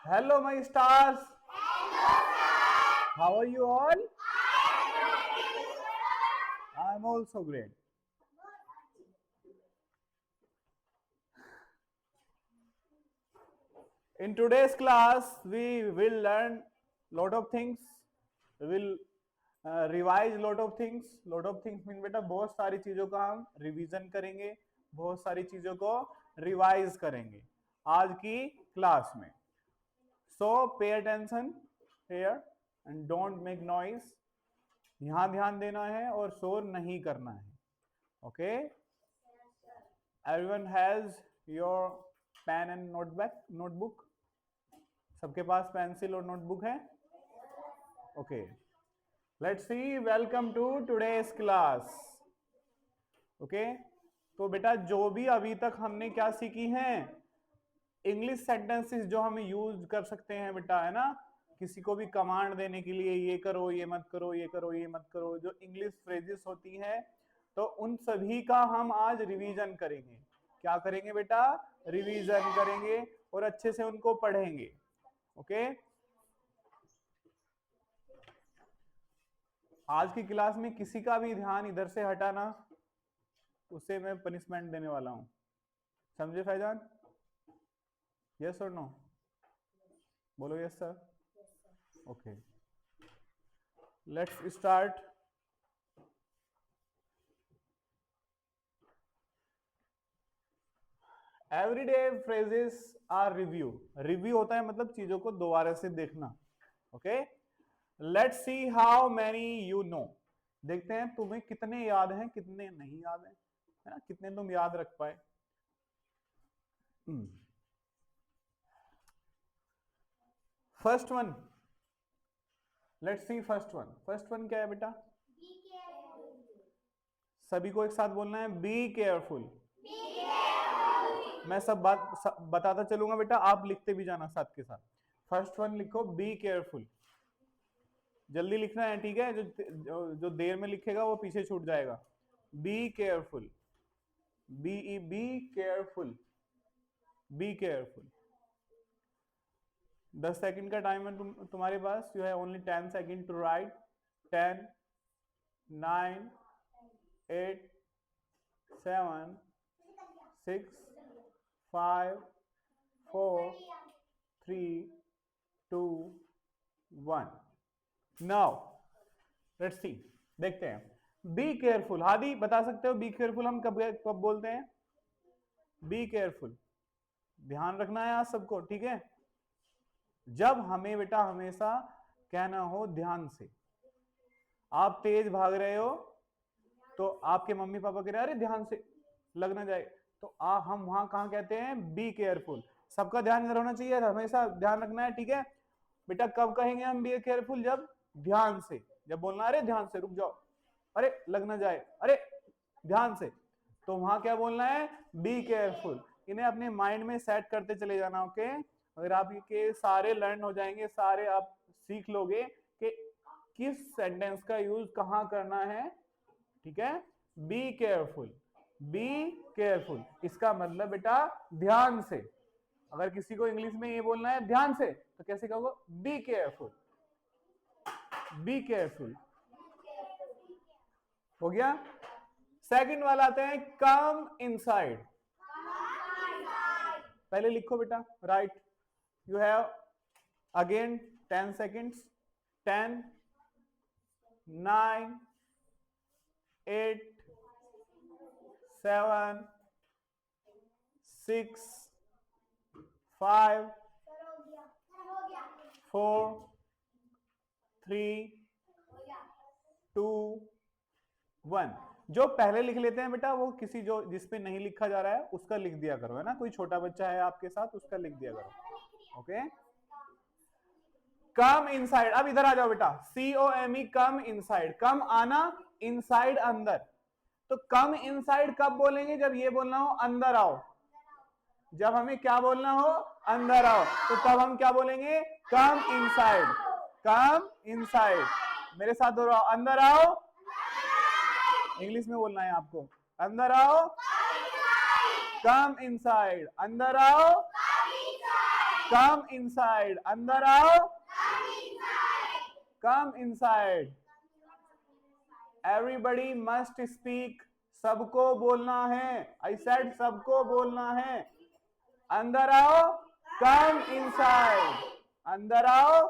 Hello, my stars. How are you all? I'm also great. In today's class, we will learn lot of things. We will revise lot of things. Lot of things mean बेटा बहुत सारी चीजों का हम revision करेंगे, बहुत सारी चीजों को रिवाइज करेंगे आज की क्लास में. So pay attention here and don't make noise. यहाँ ध्यान देना है और शोर नहीं करना है. Okay? Everyone has your pen and notebook. सबके पास पेंसिल और नोटबुक है? Okay. Let's see. Welcome to today's class. Okay. तो बेटा जो भी अभी तक हमने क्या सीखी हैं, इंग्लिश सेंटेंसेस जो हम यूज कर सकते हैं बेटा, है ना, किसी को भी कमांड देने के लिए ये करो, ये मत करो, ये करो, ये मत करो, जो इंग्लिश फ्रेजेस होती हैं, तो उन सभी का हम आज रिवीजन करेंगे. क्या करेंगे बेटा? रिवीजन करेंगे और अच्छे से उनको पढ़ेंगे. ओके. आज की क्लास में किसी का भी ध्यान इधर से हटाना, उसे मैं पनिशमेंट देने वाला हूं. समझे फैजान? यस और नो? बोलो yes sir. Okay. Let's start. Everyday phrases are review. Review होता है मतलब चीजों को दोबारा से देखना. Okay. Let's see how many you know. देखते हैं तुम्हें कितने याद हैं, कितने नहीं याद हैं, है ना, कितने तुम याद रख पाए. First one. Let's see first one. First one क्या है बेटा? सभी को एक साथ बोलना है, बी केयरफुल. मैं सब बात बताता चलूंगा बेटा, आप लिखते भी जाना साथ के साथ. फर्स्ट वन लिखो, बी केयरफुल. जल्दी लिखना है, ठीक है? जो देर में लिखेगा वो पीछे छूट जाएगा. Be careful. Be careful. Be careful. 10 second का टाइम है तुम्हारे पास. You have only 10 second to write. 10, 9, 8, 7, 6, 5, 4, 3, 2, 1. Now let's see. देखते हैं. Be careful. हादी बता सकते हो बी केयरफुल हम कब कब बोलते हैं? Be careful. ध्यान रखना है आज सबको, ठीक है? जब हमें बेटा हमेशा कहना हो ध्यान से. आप तेज भाग रहे हो तो आपके मम्मी पापा कह रहे हैं अरे ध्यान से लग ना जाए, तो हम वहां कहां कहते हैं? Be careful. सबका ध्यान इधर होना चाहिए, हमेशा ध्यान रखना है, ठीक है बेटा? कब कहेंगे हम बी केयरफुल? जब ध्यान से. जब बोलना अरे ध्यान से, रुक जाओ, अरे लग ना जाए, अरे ध्यान से, तो वहां क्या बोलना है? Be careful. इन्हें अपने माइंड में सेट करते चले जाना. ओके. अगर आप के सारे लर्न हो जाएंगे, सारे आप सीख लोगे कि किस सेंटेंस का यूज कहां करना है, ठीक है? B careful. बी केयरफुल इसका मतलब बेटा ध्यान से. अगर किसी को इंग्लिश में ये बोलना है ध्यान से, तो कैसे कहोगे? B careful. Be careful. हो गया. सेकंड वाला आते हैं, कम इनसाइड. पहले लिखो बेटा, right. You have again 10 seconds. 10, 9, 8, 7, 6, 5, 4, 3, 2, 1. जो पहले लिख लेते हैं बेटा वो किसी जो जिसपे नहीं लिखा जा रहा है उसका लिख दिया करो, है ना? कोई छोटा बच्चा है आपके साथ, उसका लिख दिया करो. ओके. Come inside. अब इधर आ जाओ बेटा. COME. Come inside. कम आना, इनसाइड अंदर. तो कम इनसाइड कब बोलेंगे? जब ये बोलना हो अंदर आओ. जब हमें क्या बोलना हो? अंदर आओ. तो तब हम क्या बोलेंगे? Come inside. Come inside. मेरे साथ दोहराओ, अंदर आओ. इंग्लिश में बोलना है आपको. अंदर आओ. Come inside. अंदर आओ. कम इनसाइड, अंदर आओ, come inside. Everybody must speak, सबको बोलना है। आई सेड सबको बोलना है। अंदर आओ, कम इनसाइड, अंदर आओ।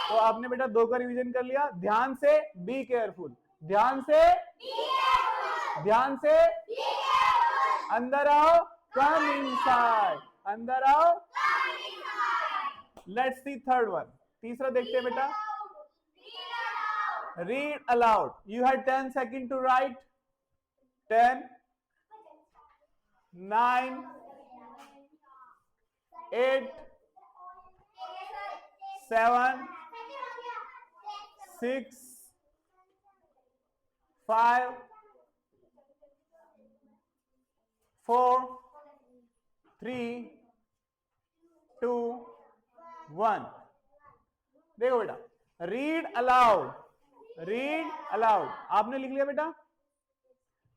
तो आपने बेटा 2 का रिवीजन कर लिया। ध्यान से, बी केयरफुल, ध्यान से, ध्यान से, अंदर आओ, कम इनसाइड, अंदर आओ। लेट्स सी थर्ड वन, तीसरा देखते हैं बेटा। Read aloud, you had 10 second to write. 10, 9, 8, 7, 6, 5, 4, 3, 2, 1। देखो बेटा, रीड अलाउड, रीड अलाउड आपने लिख लिया बेटा।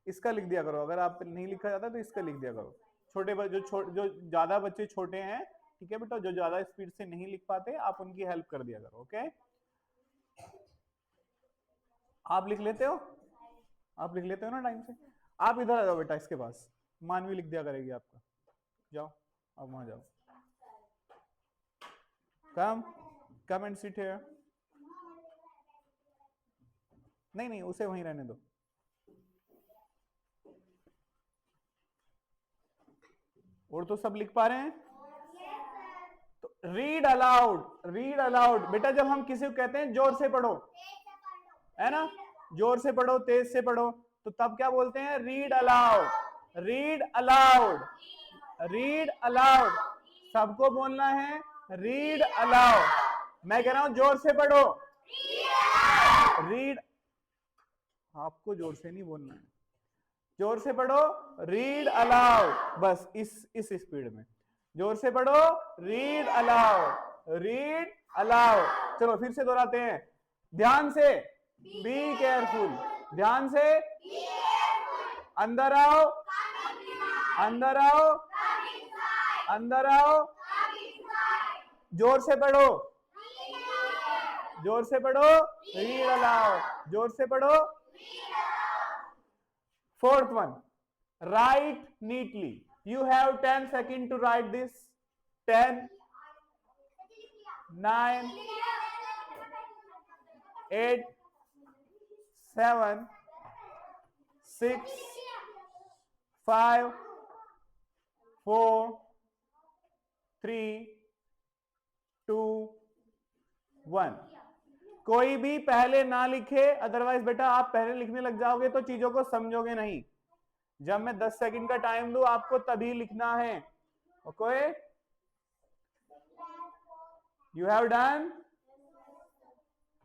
इसका लिख दिया करो, अगर आप नहीं लिखा जाता तो इसका लिख दिया करो। छोटे जो ज्यादा बच्चे छोटे हैं, ठीक है बेटा, जो ज्यादा स्पीड से नहीं लिख पाते आप उनकी हेल्प कर दिया करो। ओके, आप लिख लेते हो, आप लिख लेते हो ना टाइम से। आप इधर आ जाओ बेटा, इसके पास मानवी लिख दिया करेगी आपका। जाओ, अब वहां जाओ। Come and sit here. नहीं, उसे वहीं रहने दो। और तो सब लिख पा रहे हैं? तो रीड अलाउड, रीड अलाउड बेटा, जब हम किसी को कहते हैं जोर से पढ़ो, है ना, जोर से पढ़ो, तेज से पढ़ो, तो तब क्या बोलते हैं? Read aloud, read aloud, read aloud. सबको बोलना है रीड अलाउड। मैं कह रहा हूं जोर से पढ़ो, रीड, आपको जोर से नहीं बोलना है, जोर से पढ़ो, रीड अलाउड। बस इस स्पीड में जोर से पढ़ो, रीड अलाउड, रीड अलाउड। चलो फिर से दोहराते हैं, ध्यान से, बी केयरफुल, ध्यान से, अंदर आओ, अंदर आओ, अंदर आओ, जोर से पढ़ो, जोर से पढ़ो, रीड अलाउड, जोर से पढ़ो। Fourth one, right neatly, you have 10 seconds to write this. 10, 9, 8, 7, 6, 5, 4, 3, 2, 1। कोई भी पहले ना लिखे, अदरवाइज बेटा आप पहले लिखने लग जाओगे तो चीजों को समझोगे नहीं। जब मैं 10 सेकंड का टाइम दूं आपको तभी लिखना है। Okay, you have done.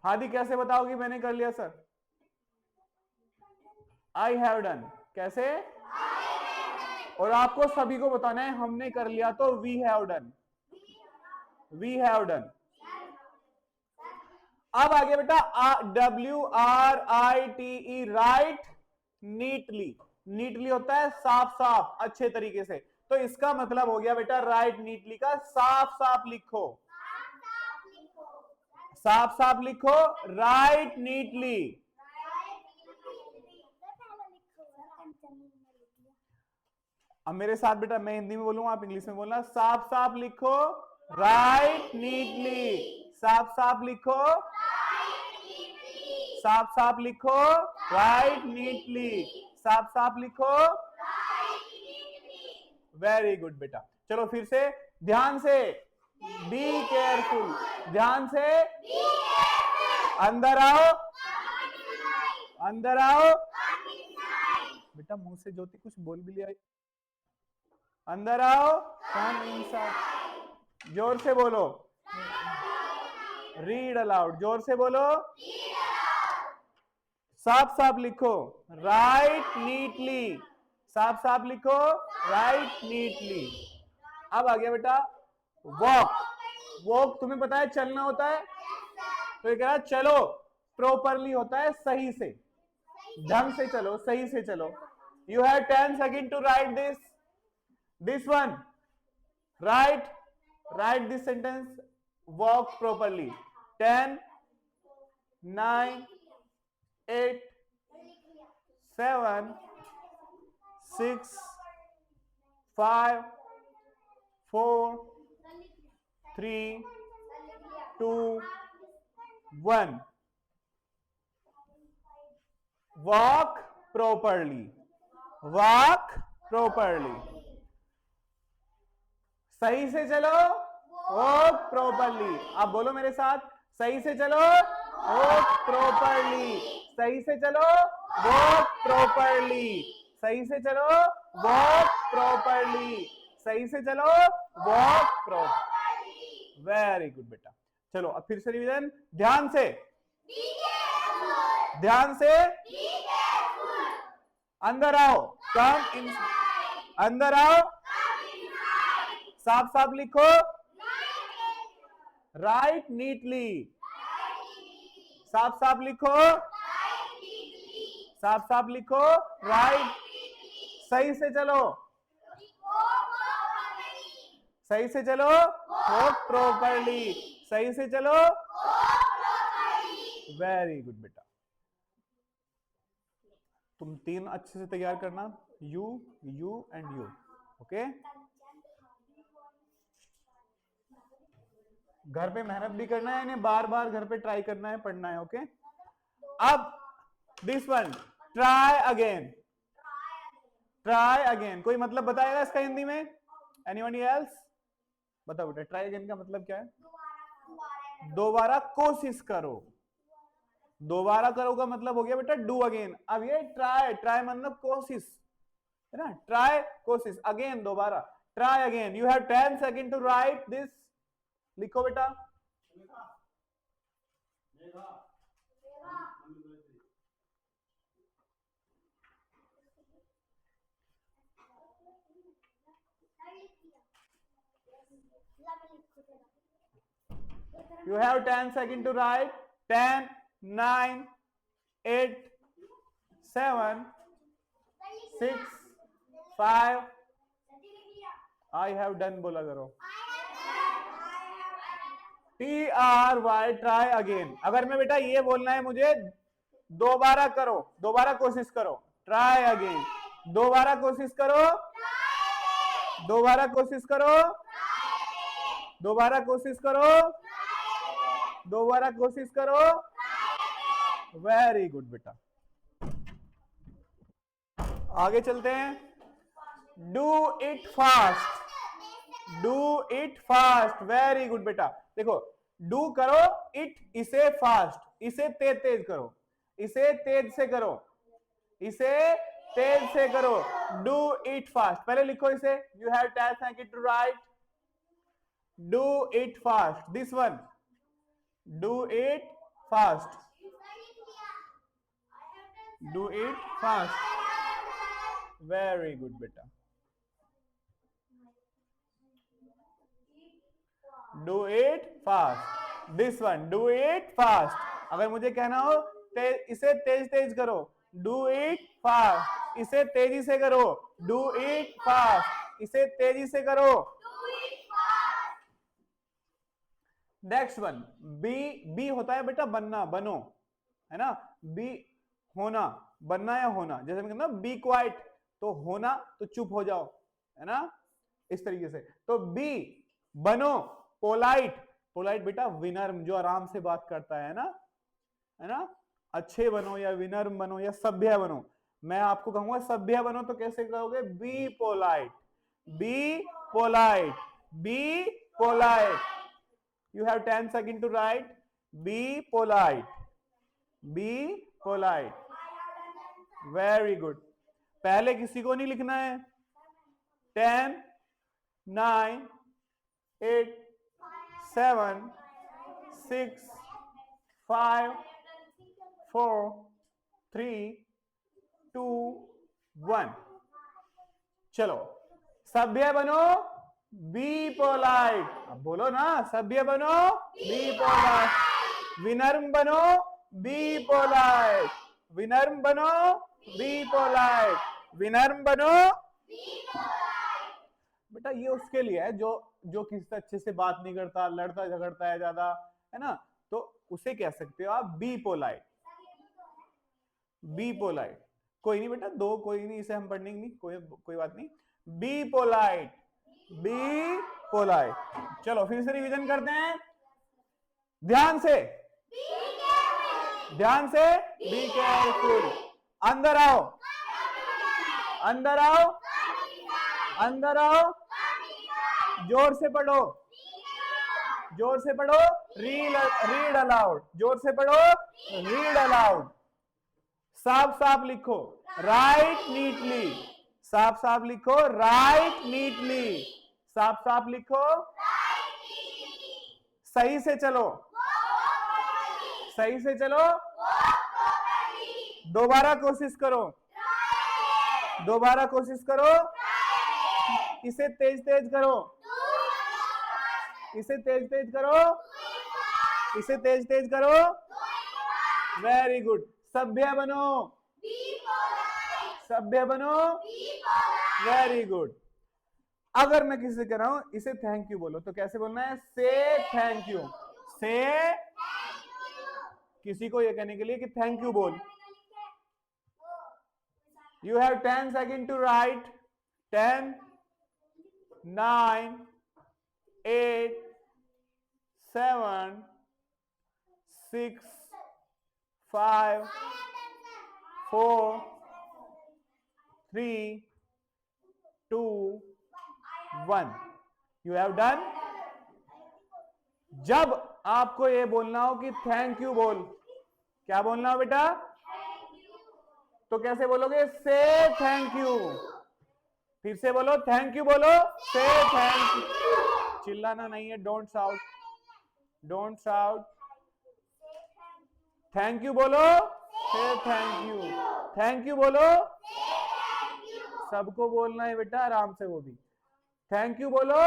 Hadi कैसे बताओगी मैंने कर लिया सर? आई हैव डन, कैसे? और आपको सभी को बताना है हमने कर लिया तो we have done, we have done. अब आगे बेटा, WRITE, राइट नीटली। नीटली होता है साफ साफ, अच्छे तरीके से। तो इसका मतलब हो गया बेटा राइट नीटली का साफ साफ लिखो, साफ साफ लिखो, राइट नीटली। अब मेरे साथ बेटा, मैं हिंदी में बोलूंगा, आप इंग्लिश में बोलना। साफ साफ लिखो, राइट नीटली, साफ साफ लिखो, साफ साफ लिखो, राइट नीटली, साफ साफ लिखो। वेरी गुड बेटा। चलो फिर से, ध्यान से, बी केयरफुल, ध्यान से, अंदर आओ, अंदर आओ। बेटा मुंह से ज्योति कुछ बोल भी लिया। अंदर आओ, कम इनसाइड, जोर से बोलो, रीड अलाउड, जोर से बोलो, साफ साफ लिखो, राइट नीटली, साफ साफ लिखो, राइट नीटली। अब आ गया बेटा वॉक। वॉक तुम्हें पता है चलना होता है, तो ये कह रहा चलो, प्रॉपरली होता है सही से, ढंग से चलो, सही से चलो। You have 10 second to write this one, write Write this sentence. Walk properly. 10, 9, 8, 7, 6, 5, 4, 3, 2, 1. Walk properly. Walk properly. सही से चलो. Walk properly. आप बोलो मेरे साथ. सही से चलो. Walk properly. सही से चलो. Walk properly. सही से चलो. Walk properly. सही से चलो. Walk properly. Very good बेटा. चलो अब फिर से रिवीजन. ध्यान से. ध्यान से. अंदर आओ. कम इन. अंदर आओ. साफ साफ लिखो. Right neatly. साफ साफ लिखो. साफ साफ लिखो. राइट. सही से चलो. सही से चलो. Walk properly. सही से चलो. वेरी गुड बेटा. तुम तीन अच्छे से तैयार करना. You, you and you. Okay. घर पे मेहनत भी करना है. इन्हें बार बार घर पे ट्राई करना है. पढ़ना है. ओके. अब this one. Try again. Try again. कोई मतलब बताएगा इसका हिंदी में? Anybody else? बताओ बेटा. ट्राई अगेन का मतलब क्या है? दोबारा कोशिश करो. दोबारा करो का मतलब हो गया बेटा डू अगेन. अब ये ट्राई. ट्राई मतलब कोशिश है ना. ट्राई कोशिश. अगेन दोबारा. Try again. You have 10 second to write this. लिखो बेटा. You have 10 seconds to write. 10, 9, 8, 7, 6, 5. I have done बोला करो. TRY. Try again. अगर मैं बेटा ये बोलना है मुझे दोबारा करो. दोबारा कोशिश करो. Try again. दोबारा कोशिश करो. दोबारा कोशिश करो. दोबारा कोशिश करो. दोबारा कोशिश करो. वेरी गुड बेटा. आगे चलते हैं. Do it fast. Do it fast. Very good बेटा. देखो डू करो. इट इसे फास्ट. इसे तेज तेज करो. इसे तेज से करो. इसे तेज से करो. Do it fast. पहले लिखो इसे. You have 10 second to write. Do it fast. This one. Do it fast. Do it fast. Very good बेटा. Do it fast. This one. Do it fast. अगर मुझे कहना हो इसे तेज तेज करो. Do it fast. इसे तेजी से करो. Do it fast. इसे तेजी से करो. Next one. बी. बी होता है बेटा बनना. बनो है ना. बी होना. बनना या होना. जैसे मैं कहता हूं बी क्वाइट तो होना तो चुप हो जाओ है ना. इस तरीके से. तो बी बनो. पोलाइट. पोलाइट बेटा विनर्म जो आराम से बात करता है ना. है ना. अच्छे बनो या विनर्म बनो या सभ्य बनो. मैं आपको कहूंगा सभ्य बनो तो कैसे कहोगे? Be polite. Be polite. Be polite. You have 10 seconds to write. Be polite. Be polite. Very good. पहले किसी को नहीं लिखना है. 10, 9, 8, 7, 6, 5, 4, 3, 2, 1. चलो सभ्य बनो. Be polite. अब बोलो ना. सभ्य बनो. Be polite. विनर्म बनो. Be polite. विनर्म बनो. Be polite. विनर्म बनो. बेटा ये उसके लिए है जो जो किसी से अच्छे से बात नहीं करता, लड़ता झगड़ता है ज्यादा, है ना, तो उसे कह सकते हो आप बी पोलाइट। Be polite. कोई नहीं बेटा, दो कोई नहीं, इसे हम पढ़ने नहीं, कोई बात नहीं। Be polite, be polite. चलो फिर से रिवीजन करते हैं, ध्यान से, ध्यान से। Be careful. अंदर आओ, अंदर आओ, अंदर आओ। जोर से पढ़ो, जोर से पढ़ो। रीड अलाउड, जोर से पढ़ो, रीड अलाउड। साफ साफ लिखो, राइट नीटली। साफ साफ लिखो, राइट नीटली। साफ साफ लिखो, सही से चलो, सही से चलो। दोबारा कोशिश करो, दोबारा कोशिश करो। इसे तेज तेज करो, इसे तेज तेज करो, इसे तेज तेज करो। Very good. सभ्य बनो, सभ्य बनो। Very good. अगर मैं किसी से कह रहा हूं इसे थैंक यू बोलो, तो कैसे बोलना है? से थैंक यू। से, किसी को ये कहने के लिए कि थैंक यू बोल। You have 10 seconds to write. 10, 9, 8, 7, 6, 5, 4, 3, 2, 1. You have done? जब आपको ये बोलना हो कि थैंक यू बोल, क्या बोलना हो बेटा? तो कैसे बोलोगे? से थैंक यू। फिर से बोलो, थैंक यू बोलो, से थैंक यू। चिल्लाना नहीं है, don't shout, don't shout. Thank you बोलो, से थैंक यू। थैंक यू बोलो, सबको बोलना है बेटा, आराम से। वो भी थैंक यू बोलो,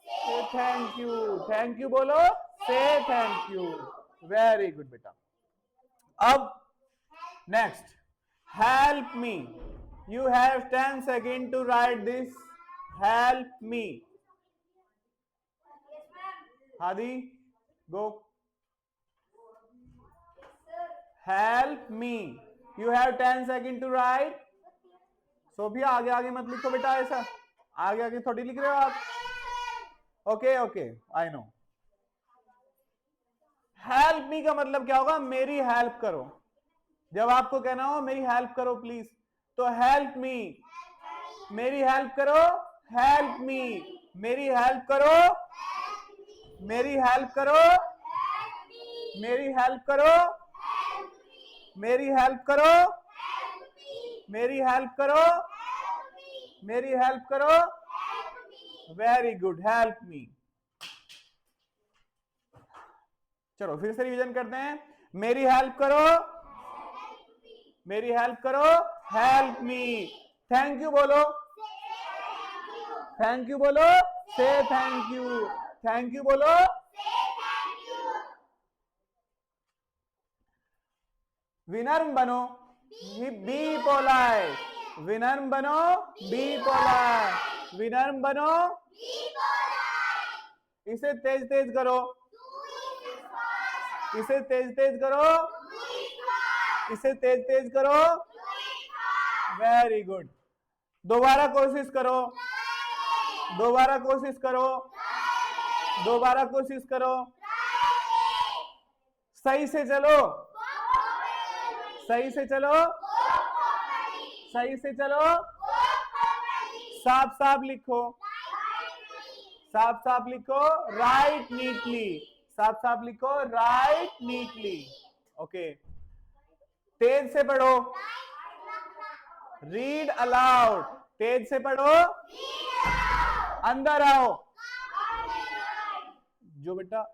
से थैंक यू। थैंक यू बोलो, से थैंक यू। वेरी गुड बेटा। अब next, help me. You have 10 seconds to write this. Help me. Hadi, go. Help me. You have 10 seconds to write. Sophia आगे आगे मत लिखो बेटा, ऐसा आगे आगे थोड़ी लिख रहे हो आप। Okay okay, I know. Help me का मतलब क्या होगा? मेरी हेल्प करो। जब आपको कहना हो मेरी हेल्प करो प्लीज, तो हेल्प मी, मेरी हेल्प करो, हेल्प मी, मेरी हेल्प करो, मेरी हेल्प करो, मेरी हेल्प करो, मेरी हेल्प करो, मेरी हेल्प करो, मेरी हेल्प करो। Very good, help me. चलो फिर से रिवीजन करते हैं, मेरी हेल्प करो, मेरी हेल्प करो, हेल्प मी। थैंक यू बोलो, थैंक यू बोलो, से थैंक यू। थैंक यू बोलो, विनम्र बनो, बी पोलाइट। विनम्र बनो, बी पोलाइट। विनम्र बनो, इसे तेज तेज करो, इसे तेज तेज करो, इसे तेज तेज करो। Very good. दोबारा कोशिश करो, दोबारा कोशिश करो, दोबारा कोशिश करो। सही से चलो, सही से चलो, सही से चलो। साफ साफ लिखो, साफ साफ लिखो, राइट नीटली। साफ साफ लिखो, राइट नीटली। ओके, तेज से पढ़ो, रीड अलाउड। तेज से पढ़ो, अंदर आओ। जो बेटा,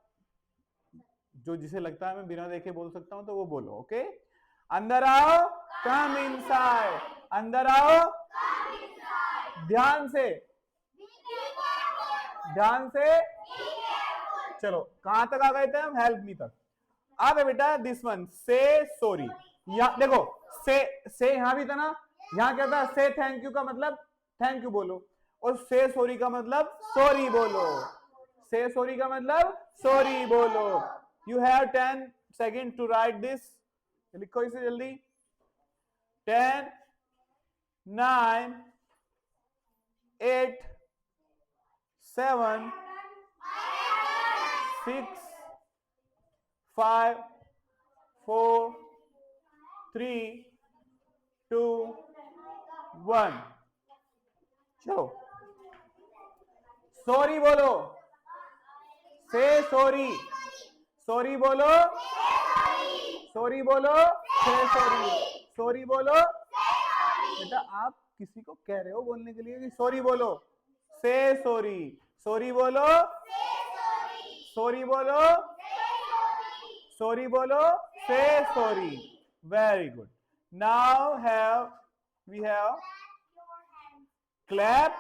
जो जिसे लगता है मैं बिना देखे बोल सकता हूं तो वो बोलो। ओके, अंदर आओ, कम इनसाइड। अंदर आओ, ध्यान से, ध्यान से। चलो कहां तक आ गए थे हम? हेल्प मी तक। अब है बेटा दिस वन, से सॉरी। यहां देखो, से यहां भी था ना, यहां क्या था? से थैंक यू का मतलब थैंक यू बोलो, और से सॉरी का मतलब सॉरी बोलो, से सॉरी का मतलब सॉरी बोलो। You have 10 second to write this, लिखो इसे जल्दी। 10 9 8 7 6 5 4 3 2 1। चलो सॉरी बोलो, से सॉरी, सॉरी बोलो, सॉरी बोलो, से सॉरी, सॉरी बोलो। बेटा आप किसी को कह रहे हो बोलने के लिए कि सॉरी बोलो, से सॉरी, सॉरी बोलो, सॉरी बोलो, सॉरी बोलो, say sorry. Very good. Now we have clap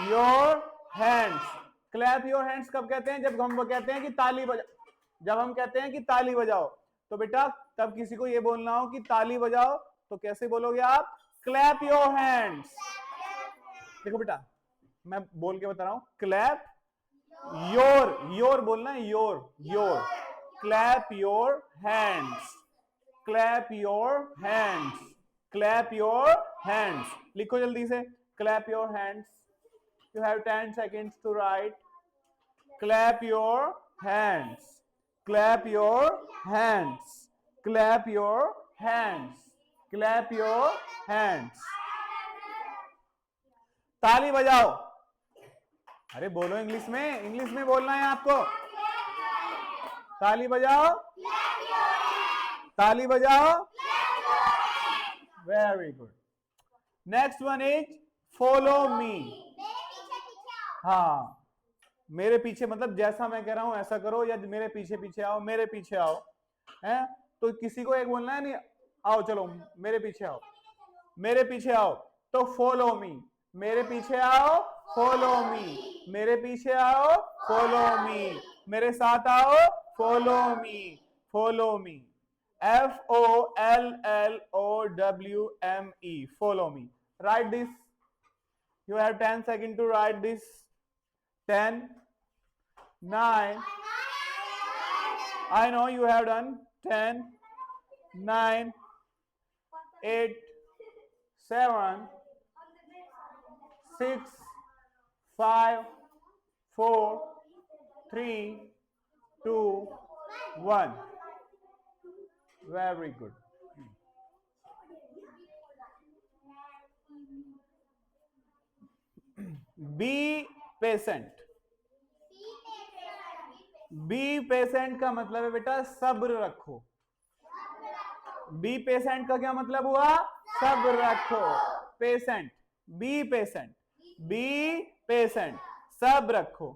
your hands. Clap your hands कब कहते हैं? जब हम कहते हैं कि ताली बजा, जब हम कहते हैं कि ताली बजाओ, तो बेटा तब किसी को ये बोलना हो कि ताली बजाओ, तो कैसे बोलोगे आप? Clap your hands. देखो बेटा मैं बोल के बता रहा हूं, क्लैप योर, योर बोलना है, your, your. Clap your hands, clap your hands, clap your hands. लिखो जल्दी से, clap your hands. You have 10 seconds to write. Clap your hands. Clap your hands. Clap your hands. Clap your hands. ताली बजाओ। अरे बोलो English में, English में बोलना है आपको। ताली बजाओ, ताली बजाओ। Very good. Next one is follow me. हाँ, मेरे पीछे मतलब जैसा मैं कह रहा हूं ऐसा करो, या मेरे पीछे पीछे आओ, मेरे पीछे आओ, हैं? तो किसी को एक बोलना है, नहीं आओ चलो मेरे पीछे आओ, मेरे पीछे आओ, तो फॉलो मी। मेरे पीछे आओ, फॉलो मी। मेरे पीछे आओ, फॉलो मी। मेरे साथ आओ, follow me, follow me. FOLLOWME, follow me. Write this. You have 10 seconds to write this. 10 9 I know you have done. 10 9 8 7 6 5 4 3 2 1। Very good. Be patient. Be patient का मतलब है बेटा सब्र रखो। बी पेशेंट का क्या मतलब हुआ? सब्र रखो। Patient, be patient, be patient, सब्र रखो,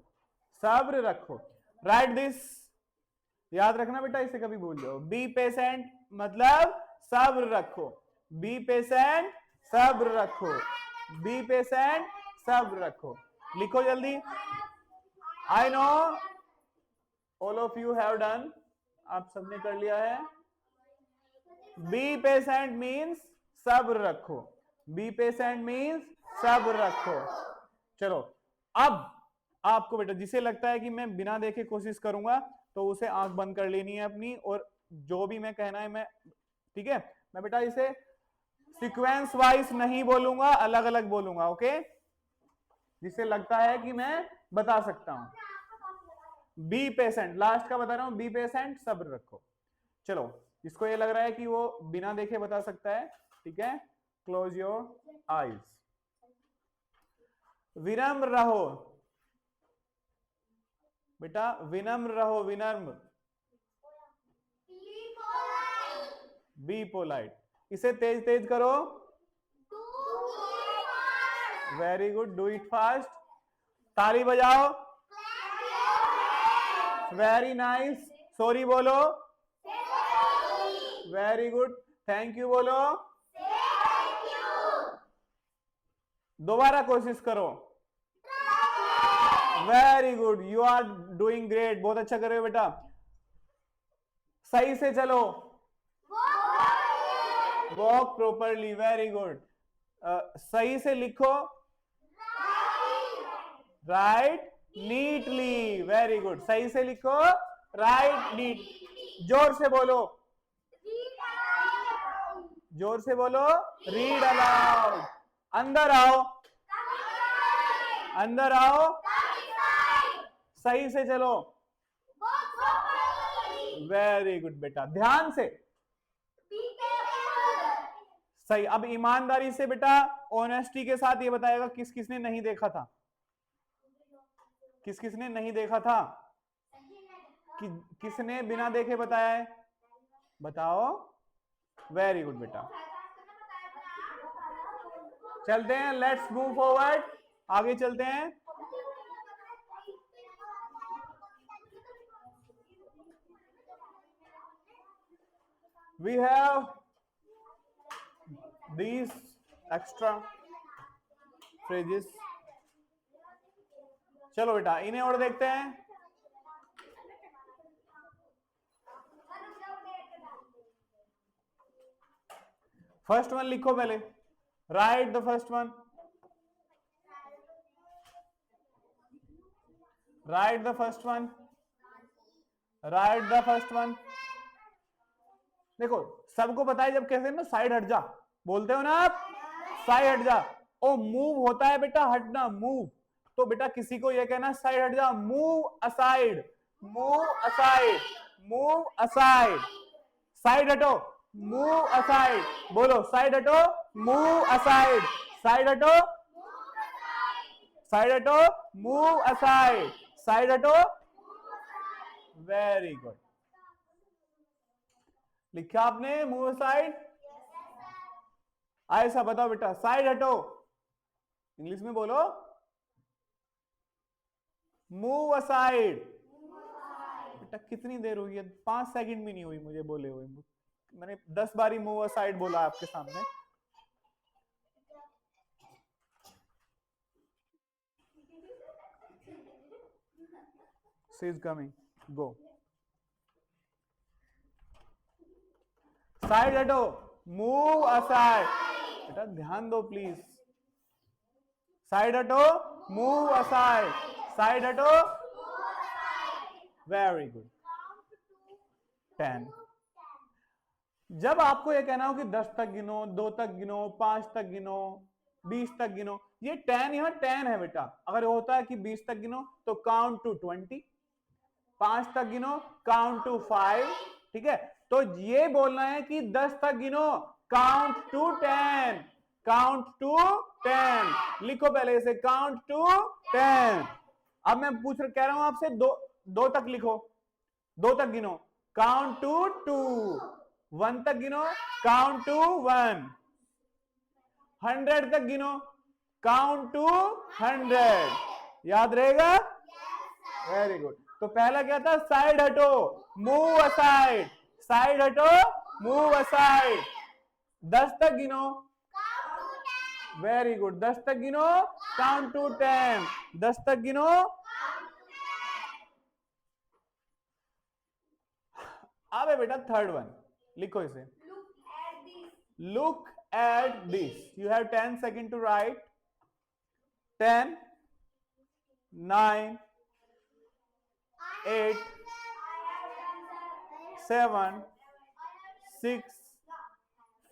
सब्र रखो। राइट दिस, याद रखना बेटा, इसे कभी भूल जाओ। बी पेशेंट मतलब सब्र रखो। बी पेशेंट, सब्र रखो। बी पेशेंट, सब्र रखो। लिखो जल्दी। I know all of you have done, आप सबने कर लिया है। बी पेशेंट मीन्स सब्र रखो। बी पेशेंट मीन्स सब्र रखो। चलो अब आपको बेटा जिसे लगता है कि मैं बिना देखे कोशिश करूंगा, तो उसे आंख बंद कर लेनी है अपनी, और जो भी मैं कहना है मैं, ठीक है, मैं बेटा इसे सीक्वेंस वाइज नहीं बोलूंगा, अलग अलग बोलूंगा। ओके, जिसे लगता है कि मैं बता सकता हूं। बी पेशेंट, लास्ट का बता रहा हूं, बी पेशेंट, सब्र रखो। चलो जिसको ये लग रहा है कि वो बिना देखे बता सकता है, ठीक है, क्लोज योर आईज। विनम्र रहो बेटा, विनम्र रहो, विनम्र। Be polite. इसे तेज तेज करो। Very good, do it fast. ताली बजाओ। Very nice. सॉरी बोलो। Very good. थैंक यू बोलो। दोबारा कोशिश करो। Very good, you are doing great, बहुत अच्छा कर रहे हो बेटा। सही से चलो। Walk properly, very good. सही से लिखो। राइट नीटली, वेरी गुड, सही से लिखो, राइट नीट, जोर से बोलो, जोर से बोलो, रीड अलाउड, अंदर आओ, अंदर आओ, सही से चलो, वेरी गुड बेटा, ध्यान से, सही। अब ईमानदारी से बेटा, ऑनेस्टी के साथ ये बताएगा किस किसने नहीं देखा था, किस किसने नहीं देखा था, कि किसने बिना देखे बताया है, बताओ, वेरी गुड बेटा। चलते हैं, लेट्स मूव फॉरवर्ड, आगे चलते हैं। We have these extra phrases. चलो बेटा इन्हें और देखते हैं। फर्स्ट वन लिखो पहले, right the first one, right the first one, right the first one. देखो सबको पता है जब कहते हैं ना साइड हट जा, बोलते हो ना आप, साइड हट जा, ओ मूव होता है बेटा हटना, मूव, तो बेटा किसी को ये कहना साइड हट जा, move aside, move aside, move aside, side हटो, मूव असाइड, बोलो साइड हटो, मूव असाइड, साइड हटो, साइड हटो, मूव असाइड, साइड हटो, वेरी गुड, लिखा आपने मूव असाइड, ऐसा बताओ बेटा, साइड हटो, इंग्लिश में बोलो, मूव असाइड, बेटा कितनी देर हुई है, 5 सेकंड भी नहीं हुई मुझे बोले हुए, मैंने 10 बारी मूव असाइड बोला आपके सामने। She is coming, go, side हटो, मूव असाइड, बेटा ध्यान दो प्लीज, साइड हटो, मूव असाइड, साइड हटो, वेरी गुड, 10। जब आपको ये कहना हो कि 10 तक गिनो, 2 तक गिनो, 5 तक गिनो, 20 तक गिनो, ये 10 यहां 10 है बेटा, अगर होता है कि 20 तक गिनो तो काउंट टू 20, 5 तक गिनो काउंट टू 5, ठीक है, तो ये बोलना है कि 10 तक गिनो, काउंट टू 10, काउंट टू 10, लिखो पहले इसे, काउंट टू 10। अब मैं कह रहा हूं आपसे, 2 तक लिखो, 2 तक गिनो, काउंट टू 2, 1 तक गिनो, काउंट टू 1, 100 तक गिनो, काउंट टू 100, याद रहेगा, वेरी गुड। तो पहला क्या था, साइड हटो, मूव असाइड, साइड हटो, मूव असाइड, 10 तक गिनो, वेरी गुड, 10 तक गिनो, काउंट टू 10, 10 तक गिनो, अब है बेटा थर्ड वन, लिखो इसे, look at this, you have 10 second to write, 10, 9, 8, 7, 6,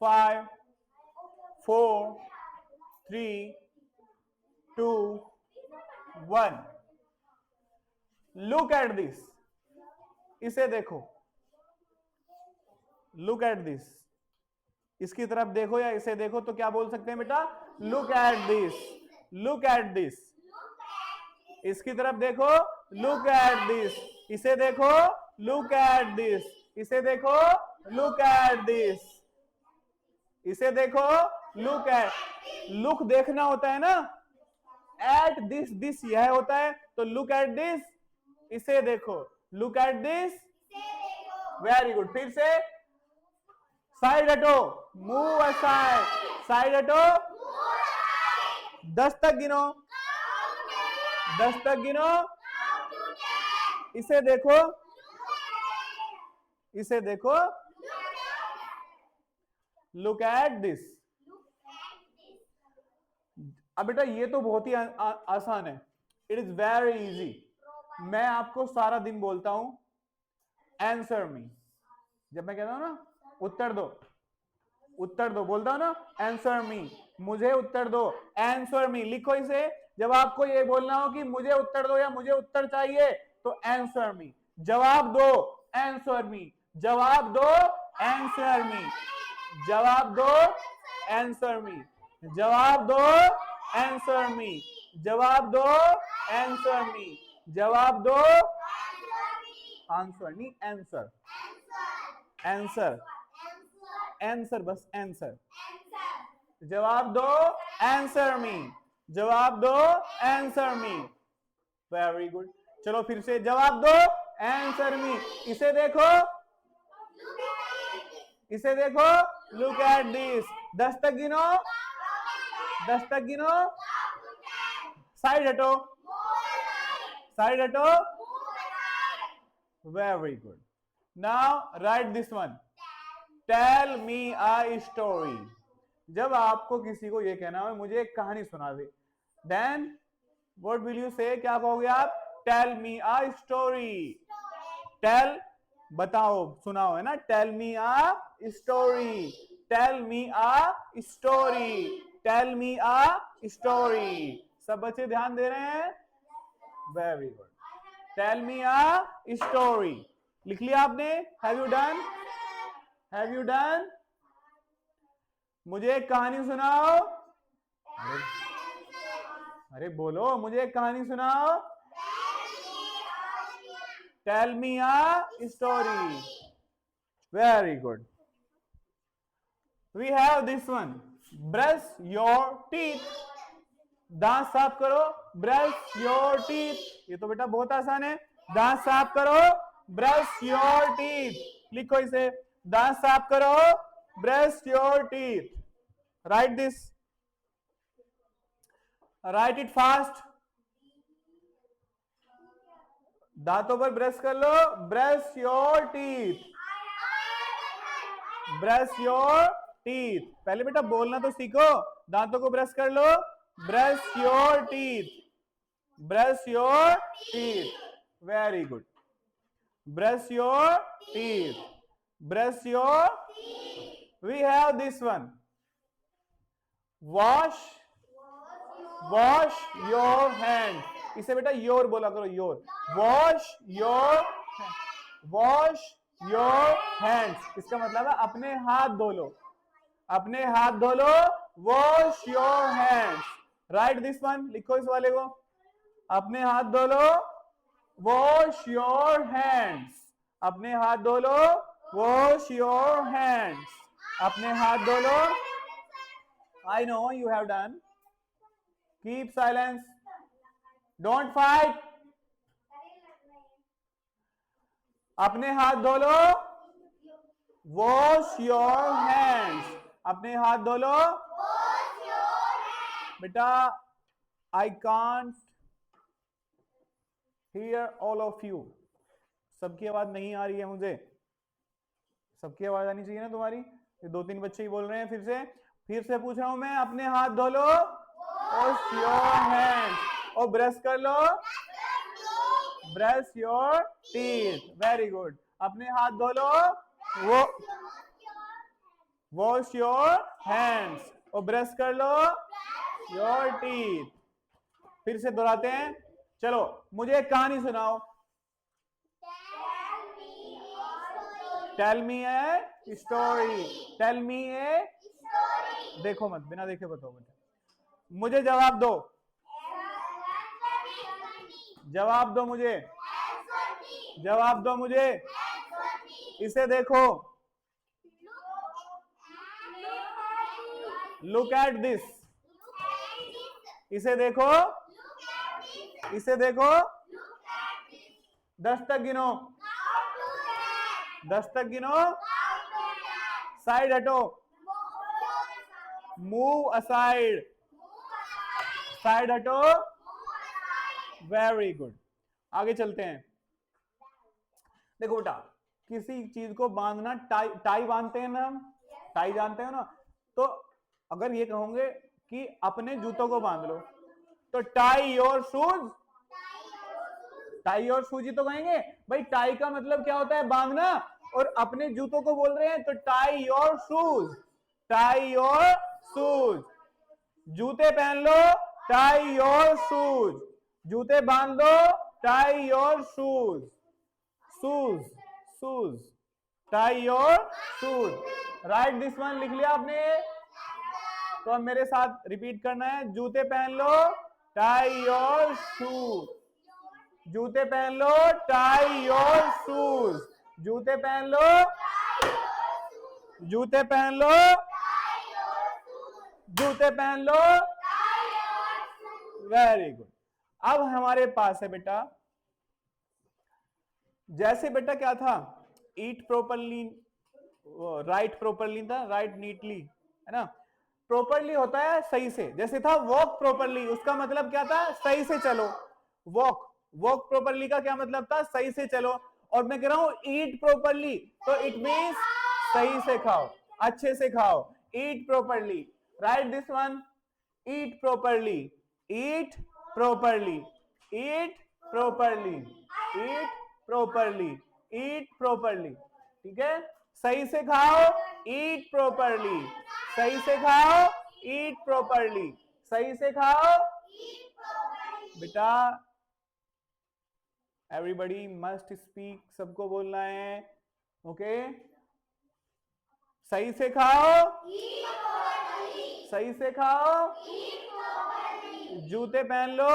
5, 4, 3, 2, 1, look at this, इसे देखो, लुक एट दिस, इसकी तरफ देखो या इसे देखो, तो क्या बोल सकते हैं बेटा, look at this, look at this, इसकी तरफ देखो, लुक एट दिस, इसे देखो, लुक एट दिस, इसे देखो, लुक एट दिस, इसे देखो, लुक एट, लुक देखना होता है ना, एट दिस, दिस यह होता है, तो लुक एट दिस, इसे देखो, look at this, very good, फिर से, साइड हटो, मूव असाइड, साइड हटो, 10 तक गिनो, 10 तक गिनो, इसे देखो, इसे देखो, लुक एट दिस। अब बेटा ये तो बहुत ही आसान है, इट इज वेरी इजी। मैं आपको सारा दिन बोलता हूं आंसर मी, जब मैं कहता हूं ना उत्तर दो, उत्तर दो, बोलता हूं ना आंसर मी, मुझे उत्तर दो, आंसर मी, लिखो इसे। जब आपको ये बोलना हो कि मुझे उत्तर दो या मुझे उत्तर चाहिए तो आंसर मी, जवाब दो, आंसर मी, जवाब दो, आंसर मी, जवाब दो, आंसर मी, जवाब दो, आंसर मी, जवाब दो, आंसर मी, जवाब दो, आंसर नहीं आंसर, आंसर, आंसर, बस आंसर, जवाब दो, आंसर मी, जवाब दो, आंसर मी, वेरी गुड। चलो फिर से जवाब दो, आंसर मी, इसे देखो, इसे देखो, लुक एट दिस, 10 तक गिनो, 10 तक गिनो, साइड हटो, साइड हटो, very good. Now write this one, tell me a story. जब आपको किसी को ये कहना हो मुझे एक कहानी सुना दे, then what will you say, क्या कहोगे आप? Tell me a story. Tell बताओ, सुनाओ, है ना, tell me a story, tell me a story, tell me a story. सब बच्चे ध्यान दे रहे हैं? Very good. Tell me a story, लिख लिया आपने? Have you done? Have you done? मुझे एक कहानी सुनाओ। अरे बोलो, मुझे एक कहानी सुनाओ। Tell me a story, very good. We have this one, brush your teeth. दांत साफ करो, ब्रश योर टीथ। ये तो बेटा बहुत आसान है, दांत साफ करो, ब्रश योर टीथ। लिखो इसे, दांत साफ करो, brush your teeth. Write this, write it fast. दांतों पर ब्रश कर लो, brush your teeth, brush your teeth. पहले बेटा बोलना तो सीखो, दांतों को ब्रश कर लो, brush your teeth, brush your teeth, very good. Brush your teeth, brush your, we have this one, wash, wash your hand. इसे बेटा योर बोला करो, your, wash your, wash your hands. इसका मतलब है अपने हाथ धो लो, अपने हाथ धो लो, wash your hands. Write this one, लिखो इस वाले को, अपने हाथ धो लो, वॉश योर हैंड्स, अपने हाथ धो लो, वॉश योर हैंड्स, अपने हाथ धो लो। I know you have done, keep silence, don't fight, अपने हाथ धो लो, वॉश योर हैंड्स, अपने हाथ धो लो। बेटा I can't hear all of you, सबकी आवाज नहीं आ रही है मुझे, सबकी आवाज आनी चाहिए ना तुम्हारी। ये 2-3 बच्चे ही बोल रहे हैं, फिर से पूछ रहा हूं मैं, अपने हाथ धो लो, वॉश योर हैंड्स, और ब्रश कर लो, brush your teeth, very good. अपने हाथ धो लो, वो वॉश योर हैंड्स, और ब्रश कर लो योर टीथ। फिर से दोहराते हैं, चलो मुझे एक कहानी सुनाओ। Tell me a story, tell me a, देखो मत, बिना देखे बताओ मुझे, मुझे जवाब दो, जवाब दो मुझे, जवाब दो मुझे, इसे देखो, लुक एट दिस, इसे देखो, इसे देखो, 10 तक गिनो, 10 तक गिनो, साइड हटो, मूव असाइड, साइड हटो, वेरी गुड। आगे चलते हैं। देखो बेटा, किसी चीज को बांधना, टाई, टाई बांधते हैं ना हम, टाई जानते हो ना, तो अगर ये कहोगे कि अपने जूतों को बांध लो, तो टाई योर शूज, टाई और शूज ही तो कहेंगे भाई। टाई का मतलब क्या होता है? बांधना। और अपने जूतों को बोल रहे हैं तो tie your shoes, tie your shoes. जूते पहन लो, टाई योर शूज। जूते बांध दो, tie your shoes, shoes shoes, tie your shoes. Right this one, लिख लिया आपने? तो अब मेरे साथ रिपीट करना है। जूते पहन लो, टाई योर शूज। जूते पहन लो, टाई योर शूज। जूते पहन लो, जूते पहन लो, जूते पहन लो। Very good. अब हमारे पास है बेटा, जैसे बेटा क्या था? ईट प्रॉपरली, राइट प्रॉपरली था, राइट नीटली, है ना? प्रॉपरली होता है सही से। जैसे था वॉक प्रॉपरली, उसका मतलब क्या था? सही से चलो। वॉक, वॉक प्रॉपरली का क्या मतलब था? सही से चलो। और मैं कह रहा हूं ईट प्रॉपरली, तो इट मींस सही से खाओ, अच्छे से खाओ। ईट properly, right this one. Eat properly, eat properly, eat properly, eat properly, eat properly. ठीक है? सही से खाओ, ईट प्रॉपरली। सही से खाओ, ईट प्रॉपरली। सही से खाओ बेटा। एवरीबडी मस्ट स्पीक, सबको बोलना है। ओके? सही से खाओ, सही से खाओ। जूते पहन लो,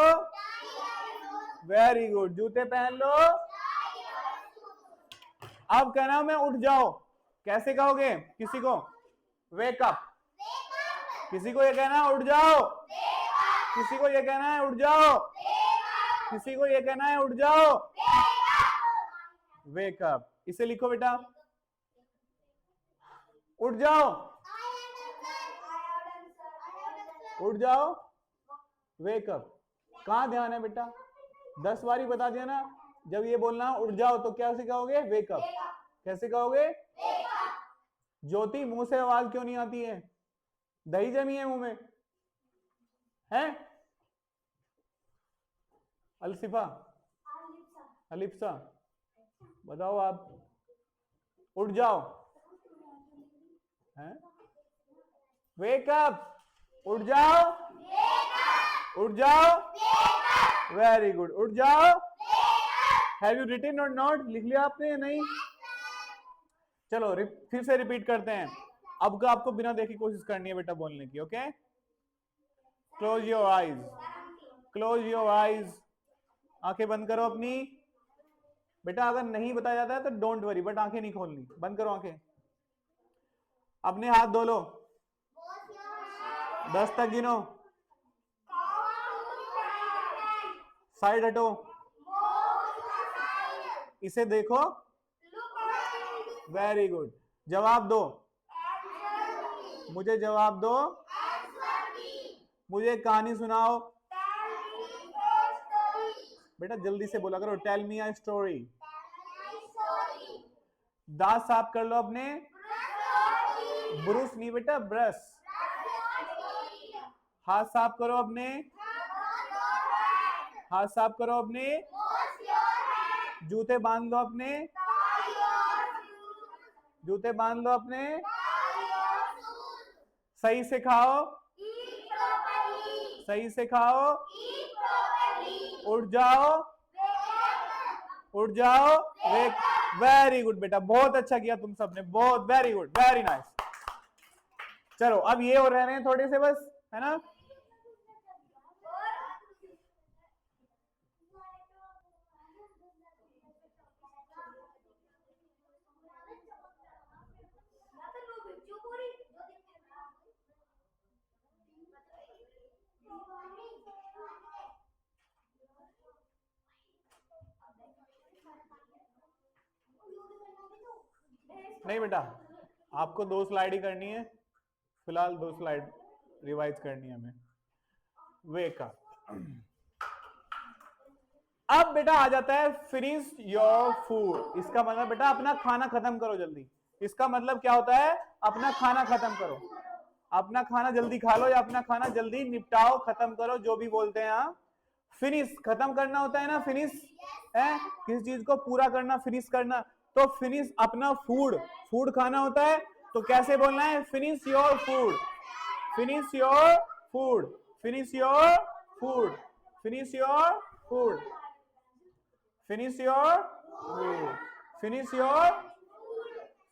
वेरी गुड, जूते पहन लो। अब कहना मैं उठ जाओ, कैसे कहोगे? किसी को वेक अप, किसी को ये कहना है उठ जाओ, किसी को ये कहना है उठ जाओ, किसी को ये कहना है उठ जाओ। वेक अप, इसे लिखो बेटा, उठ जाओ, उठ जाओ, वेक अप। कहां ध्यान है बेटा? 10 बारी बता दिया ना। जब ये बोलना उठ जाओ तो क्या से कहोगे? Wake up. कैसे कहोगे? ज्योति, मुंह से आवाज क्यों नहीं आती है? दही जमी है मुंह में है? अल्सिफा, अलिप्सा, बताओ आप। उठ जाओ, हैं? वेक अप, उठ जाओ, उठ जाओ, वेरी गुड, उठ जाओ। हैव यू रिटन और नॉट? लिख लिया आपने या नहीं? चलो फिर से रिपीट करते हैं। अब का आपको बिना देखे कोशिश करनी है बेटा बोलने की। Okay? Close your eyes, close your eyes. आंखें बंद करो अपनी। बेटा अगर नहीं बताया जाता है तो डोंट वरी, बट आंखें नहीं खोलनी। बंद करो आंखें। अपने हाथ धो लो, 10 तक गिनो। साइड हटो, इसे देखो, वेरी गुड। जवाब दो, मुझे जवाब दो। मुझे कहानी सुनाओ। बेटा जल्दी से बोला करो, टेल मी अ स्टोरी। दांत साफ कर लो अपने। ब्रुश नहीं बेटा, ब्रश। हाथ साफ करो अपने, हाथ साफ करो अपने। जूते बांध लो अपने, जूते बांध लो अपने। सही से खाओ, सही से खाओ। उठ जाओ, उठ जाओ। वेरी गुड बेटा, बहुत अच्छा किया तुम सबने, बहुत, वेरी गुड, वेरी नाइस। चलो अब ये और रह रहे हैं थोड़े से बस, है ना? नहीं बेटा, आपको 2 स्लाइड ही करनी है फिलहाल, 2 स्लाइड रिवाइज करनी है हमें। Wake up. अब बेटा आ जाता है फिनिश योर फूड। इसका मतलब बेटा अपना खाना खत्म करो जल्दी। इसका मतलब क्या होता है? अपना खाना खत्म करो, अपना खाना जल्दी खा लो, या अपना खाना जल्दी निपटाओ, खत्म करो, जो भी बोलते हैं आप। फिनिश खत्म करना होता है ना, फिनिश है किसी चीज को पूरा करना, फिनिश करना। तो फिनिश अपना फूड, फूड खाना होता है, तो कैसे बोलना है? Finish your food, finish your food, finish your food, finish your food, finish your food, finish your,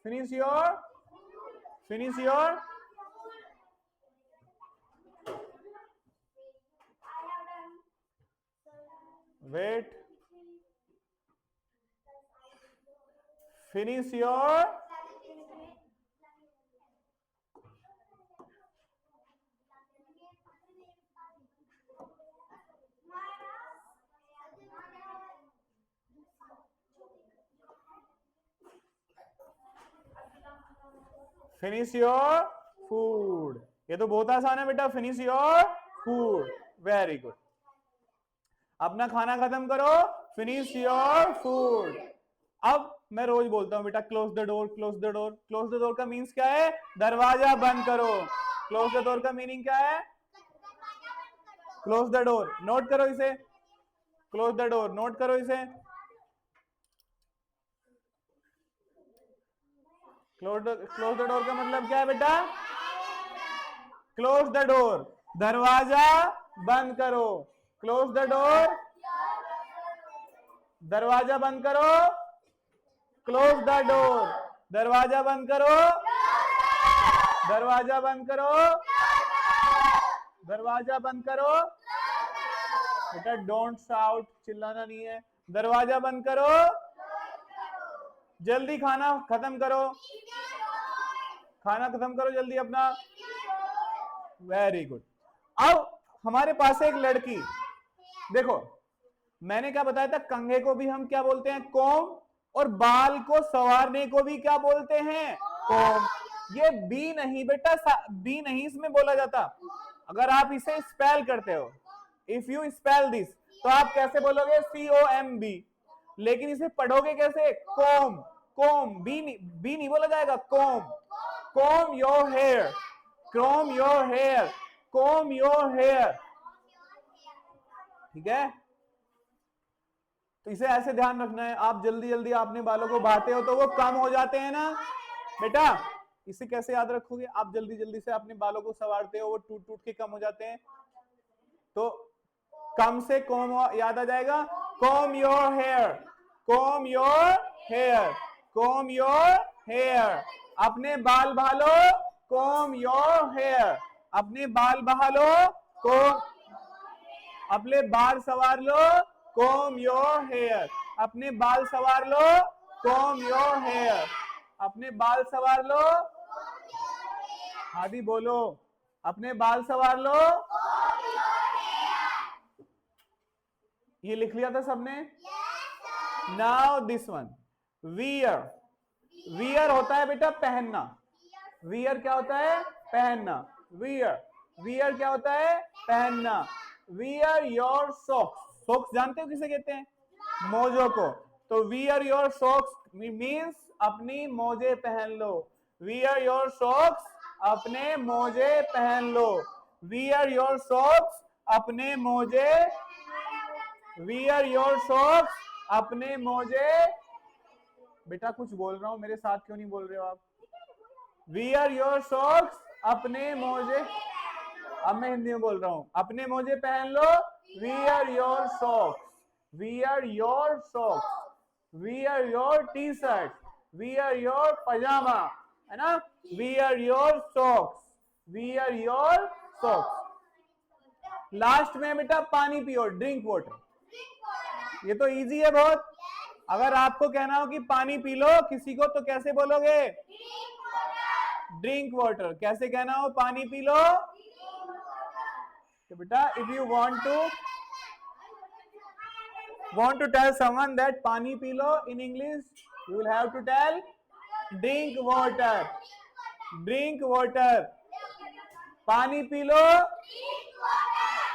finish your, finish your. Wait, finish your, finish your food. ये तो बहुत आसान है बेटा, finish your food, very good. अपना खाना खत्म करो, फिनिश योर फूड। अब मैं रोज बोलता हूं बेटा, close the door, close the door. Close the door का मीन्स क्या है? दरवाजा बंद करो। क्लोज द डोर का मीनिंग क्या है? क्लोज द डोर, नोट करो इसे, क्लोज द डोर, नोट करो इसे। क्लोज द डोर का मतलब क्या है बेटा? क्लोज द डोर, दरवाजा बंद करो। क्लोज द डोर, दरवाजा बंद करो। क्लोज द डोर, दरवाजा बंद करो, दरवाजा बंद करो, दरवाजा बंद करो। बेटा डोंट शाउट, चिल्लाना नहीं है। दरवाजा बंद करो, जल्दी खाना खत्म करो, खाना खत्म करो जल्दी अपना। Very good. अब हमारे पास है एक लड़की, देखो मैंने क्या बताया था, कंघे को भी हम क्या बोलते हैं? कोम, और बाल को संवारने को भी क्या बोलते हैं? कोम। ये बी नहीं बेटा, बी नहीं इसमें बोला जाता। अगर आप इसे स्पेल करते हो, इफ यू स्पेल दिस, तो आप कैसे बोलोगे? COMB। लेकिन इसे पढ़ोगे कैसे? कोम, कोम, बी नहीं बोला जाएगा, comb. Comb your hair, comb your hair, comb your hair, ठीक है? तो इसे ऐसे ध्यान रखना है। आप जल्दी जल्दी अपने बालों को बहाते हो तो वो कम हो जाते हैं ना बेटा। इसे कैसे याद रखोगे? आप जल्दी जल्दी से अपने बालों को संवारते हो, वो टूट टूट के कम हो जाते हैं। तो कम से कोम याद आ जाएगा। Comb your hair, comb your hair, comb your hair. अपने बाल बहालो, कोम योर हेयर। अपने बाल बहालो, कोम, अपने बाल सवार लो, कोम योर हेयर। अपने बाल सवार लो, कोम योर हेयर। अपने बाल सवार लो, आदि बोलो, अपने बाल सवार लो। ये लिख लिया था सबने? Now this one, wear. Wear होता है बेटा पहनना। वियर क्या होता है? पहनना। वियर, वियर क्या होता है? पहनना। वियर योर सॉक्स, सॉक्स जानते हो किसे कहते हैं? मोजों को। तो वियर योर सॉक्स मीन्स अपनी मोजे पहन लो। वियर योर सॉक्स, अपने मोजे पहन लो। वियर योर सॉक्स, अपने मोजे, वियर योर सॉक्स, अपने मोजे। बेटा कुछ बोल रहा हूं, मेरे साथ क्यों नहीं बोल रहे हो आप? वियर योर सॉक्स, अपने मोजे। अब मैं हिंदी में बोल रहा हूं, अपने मोजे पहन लो। Wear your socks, wear your socks, wear your T shirt, wear your pyjama, है ना? Wear your socks, wear your socks. Last में बेटा पानी पियो, ड्रिंक वाटर। ये तो इजी है बहुत। अगर आपको कहना हो कि पानी पी लो किसी को, तो कैसे बोलोगे? Drink water. कैसे कहना हो पानी पी लो? तो बेटा if you want to tell someone that पानी P low in English, you will have to tell drink water, drink water। पानी पी लो,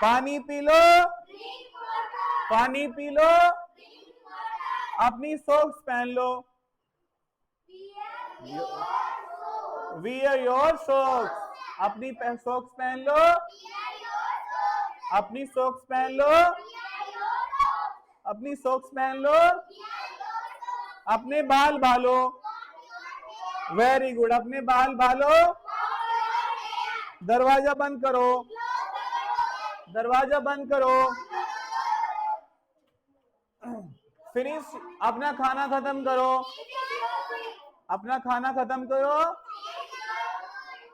पानी पी लो, पानी पी लो। अपनी सॉक्स पहन लो। वियर योर सॉक्स, अपनी सॉक्स पहन लो, अपनी सॉक्स पहन लो। अपनी सॉक्स पहन लो, अपने बाल बालो, वेरी गुड, अपने बाल बालो, दरवाजा बंद करो, दरवाजा बंद करो, फिनिश, अपना खाना खत्म करो, अपना खाना खत्म करो,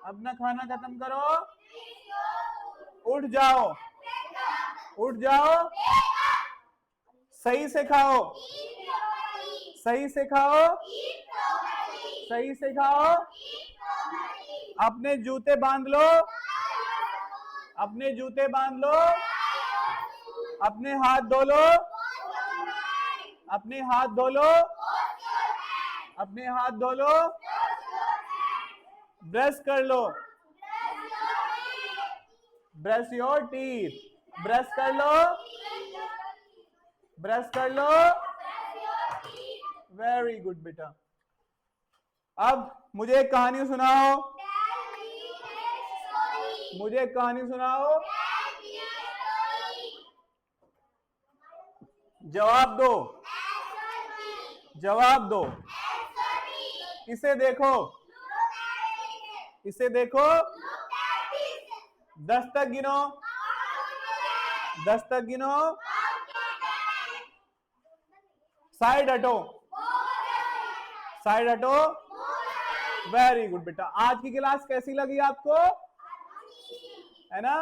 अपना खाना खत्म करो, उठ जाओ, उठ जाओ, सही से खाओ, सही से खाओ, सही से खाओ, अपने जूते बांध लो, अपने जूते बांध लो, अपने हाथ धो लो, अपने हाथ धो लो, अपने हाथ धो लो, ब्रश कर लो, ब्रश योर टीथ, ब्रश कर लो, ब्रश कर लो, वेरी गुड बेटा। अब मुझे एक कहानी सुनाओ, मुझे एक कहानी सुनाओ, जवाब दो, जवाब दो, इसे देखो, इसे देखो, 10 तक गिनो, 10 तक गिनो, साइड हटो, साइड हटो, वेरी गुड बेटा। आज की क्लास कैसी लगी आपको, है ना,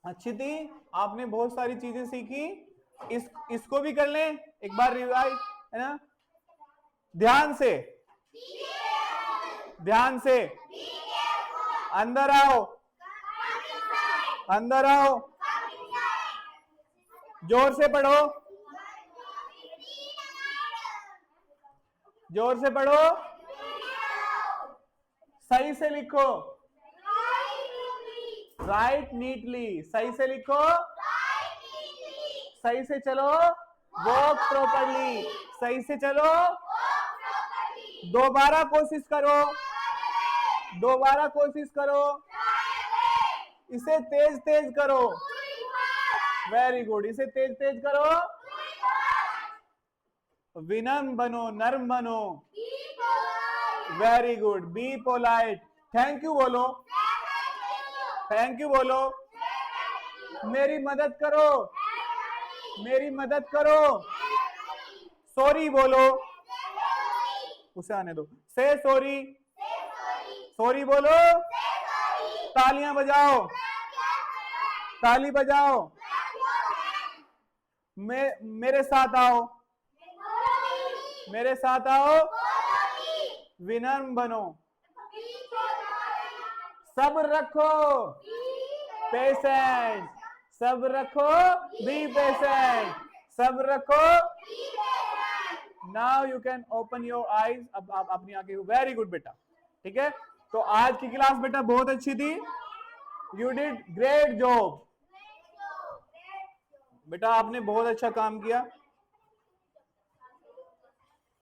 अच्छी थी, आपने बहुत सारी चीजें सीखी। इसको भी कर लें एक बार रिवाइज, है ना, ध्यान से, ध्यान से, अंदर आओ, अंदर आओ, जोर से पढ़ो, जोर से पढ़ो, सही से लिखो, राइट नीटली, सही से लिखो, सही से चलो, वॉक प्रॉपरली, सही से चलो, दोबारा कोशिश करो, दोबारा कोशिश करो, इसे तेज तेज करो, वेरी गुड, इसे तेज तेज करो, विनम्र बनो, नर्म बनो, very good, be polite, thank you बोलो, थैंक यू बोलो, मेरी मदद करो, मेरी मदद करो, सॉरी बोलो, उसे आने दो, से सॉरी, सॉरी बोलो, तालियां बजाओ, ताली बजाओ, मेरे साथ आओ, मेरे साथ आओ, विनम्र बनो, सब्र रखो, पेशेंस, सब्र रखो, बी पेशेंट, सब्र रखो, now you can open your eyes, अब आप अपनी आंखें, वेरी गुड बेटा, ठीक है। तो आज की क्लास बेटा बहुत अच्छी थी, यू डिड ग्रेट जॉब बेटा, आपने बहुत अच्छा काम किया।